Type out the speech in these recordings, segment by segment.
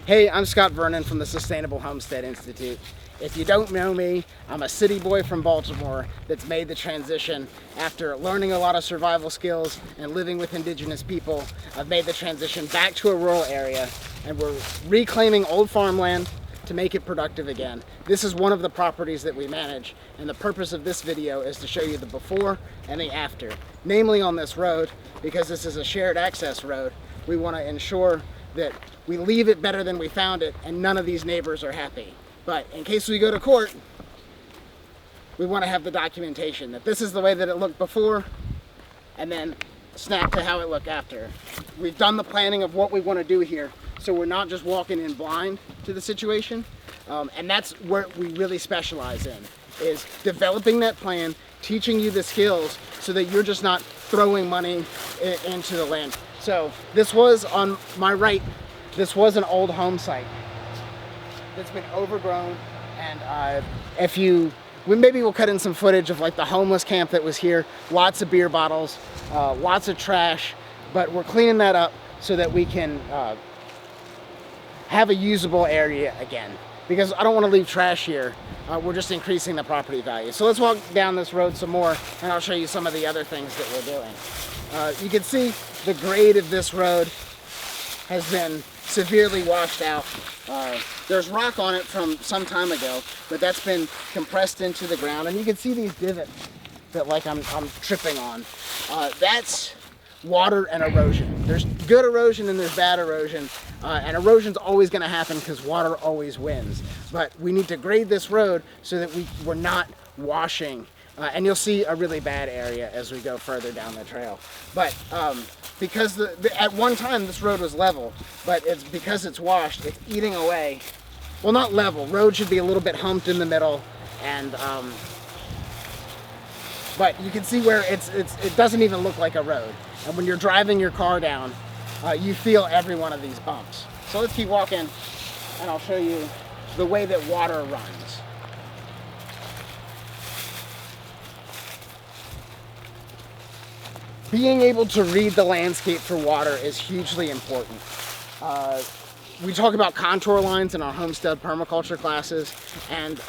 Hey, I'm Scott Vernon from the Sustainable Homestead Institute. If you don't know me, I'm a city boy from Baltimore that's made the transition after learning a lot of survival skills and living with indigenous people. I've made the transition back to a rural area, and we're reclaiming old farmland to make it productive again. This is one of the properties that we manage, and the purpose of this video is to show you the before and the after. Namely on this road, because this is a shared access road, we want to ensure that we leave it better than we found it, and none of these neighbors are happy. But in case we go to court, we want to have the documentation that this is the way that it looked before, and then snap to how it looked after. We've done the planning of what we want to do here, so we're not just walking in blind to the situation, and that's where we really specialize in, is developing that plan, teaching you the skills so that you're just not throwing money into the land. So this was, on my right, this was an old home site that's been overgrown, and maybe we'll cut in some footage of like the homeless camp that was here. Lots of beer bottles, lots of trash, but we're cleaning that up so that we can have a usable area again, because I don't want to leave trash here. We're just increasing the property value. So let's walk down this road some more, and I'll show you some of the other things that we're doing. You can see the grade of this road has been severely washed out. There's rock on it from some time ago, but that's been compressed into the ground, and you can see these divots that like I'm tripping on. That's water and erosion. There's good erosion and there's bad erosion, and erosion's always going to happen because water always wins. But we need to grade this road so that we're not washing, and you'll see a really bad area as we go further down the trail. But because at one time this road was level, but it's because it's washed, it's eating away. Well, not level. Road should be a little bit humped in the middle, and but you can see where it doesn't even look like a road. And when you're driving your car down, you feel every one of these bumps. So let's keep walking, and I'll show you the way that water runs. Being able to read the landscape for water is hugely important. We talk about contour lines in our Homestead permaculture classes, and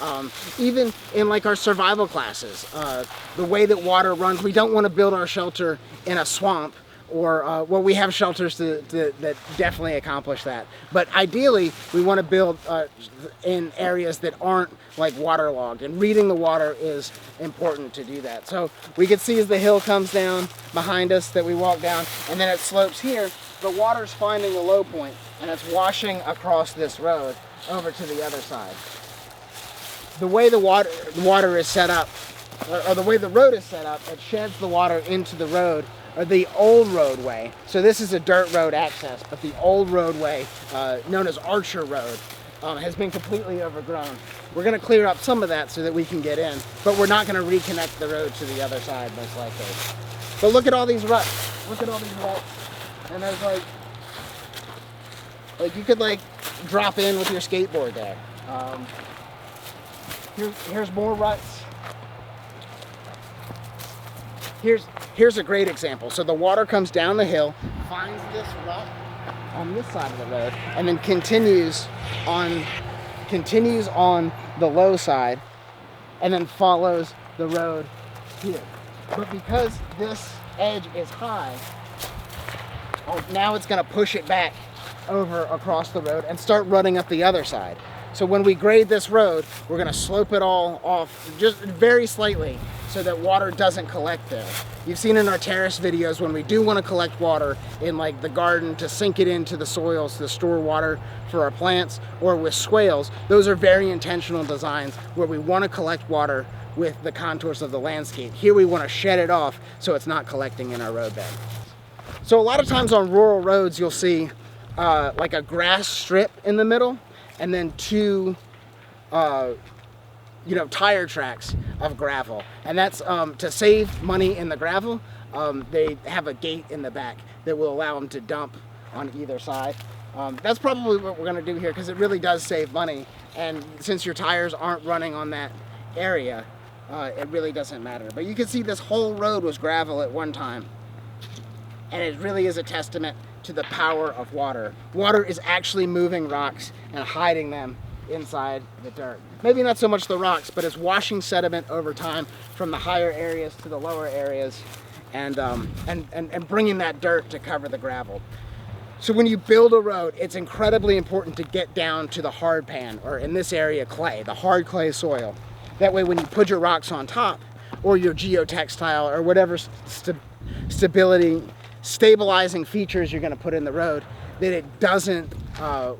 even in like our survival classes, the way that water runs. We don't want to build our shelter in a swamp, or well, we have shelters that definitely accomplish that. But ideally, we want to build in areas that aren't like waterlogged, and reading the water is important to do that. So we can see as the hill comes down behind us that we walk down, and then it slopes here, the water's finding the low point, and it's washing across this road over to the other side. The way the water is set up, or the way the road is set up, it sheds the water into the road, or the old roadway. So this is a dirt road access, but the old roadway, known as Archer Road, has been completely overgrown. We're going to clear up some of that so that we can get in, but we're not going to reconnect the road to the other side, most likely. But look at all these ruts. Look at all these ruts. And there's like you could like drop in with your skateboard there. Here's more ruts. Here's a great example. So the water comes down the hill, finds this rut on this side of the road, and then continues on the low side, and then follows the road here. But because this edge is high, now it's going to push it back over across the road and start running up the other side. So when we grade this road, we're going to slope it all off just very slightly so that water doesn't collect there. You've seen in our terrace videos when we do want to collect water in like the garden to sink it into the soils to store water for our plants, or with swales, those are very intentional designs where we want to collect water with the contours of the landscape. Here we want to shed it off so it's not collecting in our roadbed. So a lot of times on rural roads you'll see like a grass strip in the middle, and then two tire tracks of gravel, and that's to save money in the gravel. They have a gate in the back that will allow them to dump on either side. That's probably what we're going to do here, because it really does save money, and since your tires aren't running on that area, it really doesn't matter. But you can see this whole road was gravel at one time, and it really is a testament to the power of water. Water is actually moving rocks and hiding them inside the dirt. Maybe not so much the rocks, but it's washing sediment over time from the higher areas to the lower areas, and bringing that dirt to cover the gravel. So when you build a road, it's incredibly important to get down to the hard pan, or in this area, clay, the hard clay soil. That way when you put your rocks on top, or your geotextile, or whatever stabilizing features you're gonna put in the road, that it doesn't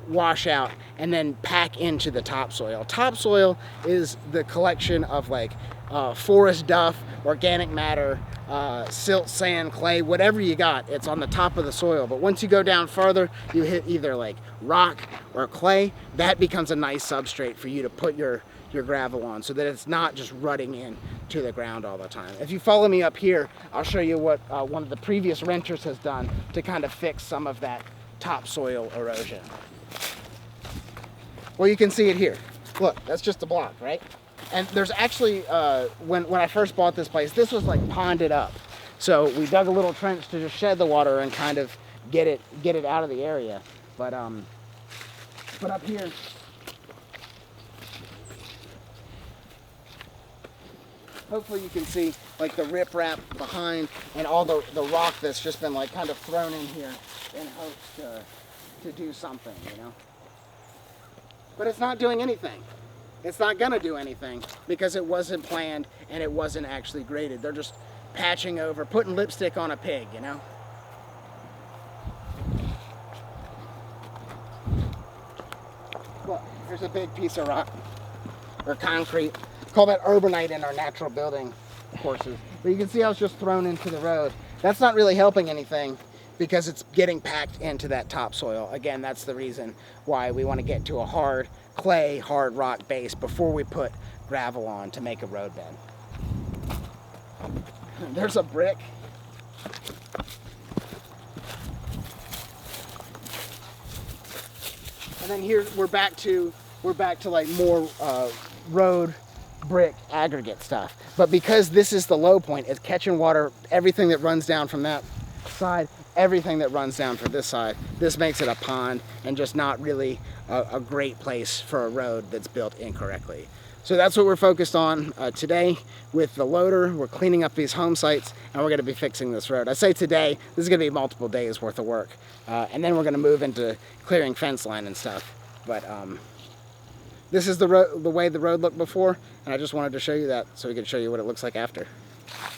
wash out and then pack into the topsoil. Topsoil is the collection of like forest duff, organic matter, silt, sand, clay, whatever you got, it's on the top of the soil. But once you go down further, you hit either like rock or clay. That becomes a nice substrate for you to put your gravel on, so that it's not just rutting in to the ground all the time. If you follow me up here, I'll show you what one of the previous renters has done to kind of fix some of that topsoil erosion. Well, you can see it here. Look, that's just a block, right? And there's actually, when I first bought this place, this was like ponded up. So we dug a little trench to just shed the water and kind of get it out of the area. But up here, hopefully you can see like the riprap behind and all the rock that's just been like kind of thrown in here in hopes to do something, you know. But it's not doing anything. It's not gonna do anything because it wasn't planned and it wasn't actually graded. They're just patching over, putting lipstick on a pig, you know. Look, here's a big piece of rock or concrete. Call that urbanite in our natural building courses. But you can see how it's just thrown into the road. That's not really helping anything because it's getting packed into that topsoil. Again, that's the reason why we want to get to a hard clay, hard rock base before we put gravel on to make a roadbed. There's a brick. And then here we're back to like more road brick aggregate stuff. But because this is the low point, it's catching water, everything that runs down from that side, everything that runs down from this side. This makes it a pond and just not really a great place for a road that's built incorrectly. So that's what we're focused on today with the loader. We're cleaning up these home sites and we're gonna be fixing this road. I say today, this is gonna be multiple days worth of work. And then we're gonna move into clearing fence line and stuff. But this is the way the road looked before, and I just wanted to show you that so we could show you what it looks like after.